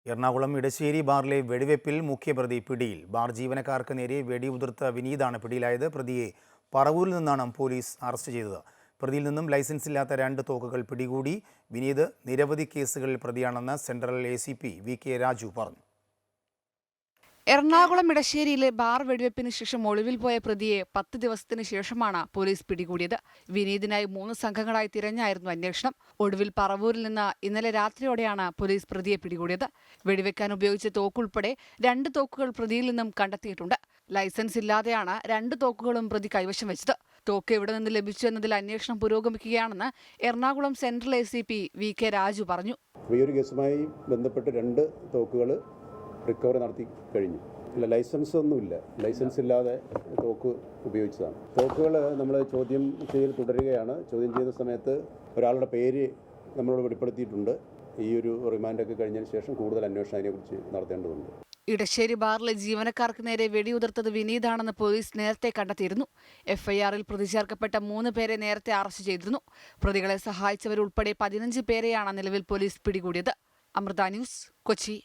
എറണാകുളം ഇടശ്ശേരി ബാറിലെ വെടിവെപ്പിൽ മുഖ്യപ്രതി പിടിയിൽ. ബാർ ജീവനക്കാർക്ക് നേരെ വെടിയുതിർത്ത വിനീതാണ് പിടിയിലായത്. പ്രതിയെ പറവൂരിൽ നിന്നാണ് പോലീസ് അറസ്റ്റ് ചെയ്തത്. പ്രതിയിൽ നിന്നും ലൈസൻസില്ലാത്ത 2 തോക്കുകൾ പിടികൂടി. വിനീത് നിരവധി കേസുകളിൽ പ്രതിയാണെന്ന് സെൻട്രൽ ACP VK രാജു പറഞ്ഞു. എറണാകുളം ഇടശ്ശേരിയിലെ ബാർ വെടിവെപ്പിന് ശേഷം ഒളിവിൽ പോയ പ്രതിയെ 10 ദിവസത്തിന് ശേഷമാണ് പോലീസ് പിടികൂടിയത്. വിനീതിനായി 3 സംഘങ്ങളായി തിരഞ്ഞായിരുന്നു അന്വേഷണം. ഒടുവിൽ പറവൂരിൽ നിന്ന് ഇന്നലെ രാത്രിയോടെയാണ് പോലീസ് പ്രതിയെ പിടികൂടിയത്. വെടിവെക്കാൻ ഉപയോഗിച്ച തോക്കുൾപ്പെടെ 2 തോക്കുകൾ പ്രതിയിൽ നിന്നും കണ്ടെത്തിയിട്ടുണ്ട്. ലൈസൻസ് ഇല്ലാതെയാണ് 2 തോക്കുകളും പ്രതി കൈവശം വെച്ചത്. തോക്ക് എവിടെ നിന്ന് ലഭിച്ചു എന്നതിൽ അന്വേഷണം പുരോഗമിക്കുകയാണെന്ന് Ernakulam central ACP VK Raju പറഞ്ഞു. ഈ ഒരു കേസുമായി ബന്ധപ്പെട്ട് 2 തോക്കുകൾ റിക്കവറി നടത്തി കഴിഞ്ഞു. ലൈസൻസ് ഒന്നുമില്ല, ലൈസൻസ് ഇല്ലാതെ തോക്ക് ഉപയോഗിച്ചതാണ്. തോക്കുകൾ നമ്മൾ ചോദ്യം ചെയ്യൽ തുടരുകയാണ്. ചോദ്യം ചെയ്യുന്ന സമയത്ത് ഒരാളുടെ പേര് നമ്മളോട് വെളിപ്പെടുത്തിയിട്ടുണ്ട്. ഈ ഒരു റിമാൻഡൊക്കെ കഴിഞ്ഞതിന് ശേഷം കൂടുതൽ അന്വേഷണം അതിനെക്കുറിച്ച് നടത്തേണ്ടതുണ്ട്. ഇടശ്ശേരി ബാറിലെ ജീവനക്കാർക്ക് നേരെ വെടിയുതിർത്തത് വിനീതാണെന്ന് പോലീസ് നേരത്തെ കണ്ടെത്തിയിരുന്നു. FIR-ൽ പ്രതി ചേർക്കപ്പെട്ട 3 പേരെ നേരത്തെ അറസ്റ്റ് ചെയ്തിരുന്നു. പ്രതികളെ സഹായിച്ചവരുൾപ്പെടെ 15 പേരെയാണ് നിലവിൽ പോലീസ് പിടികൂടിയത്. അമൃത ന്യൂസ്, കൊച്ചി.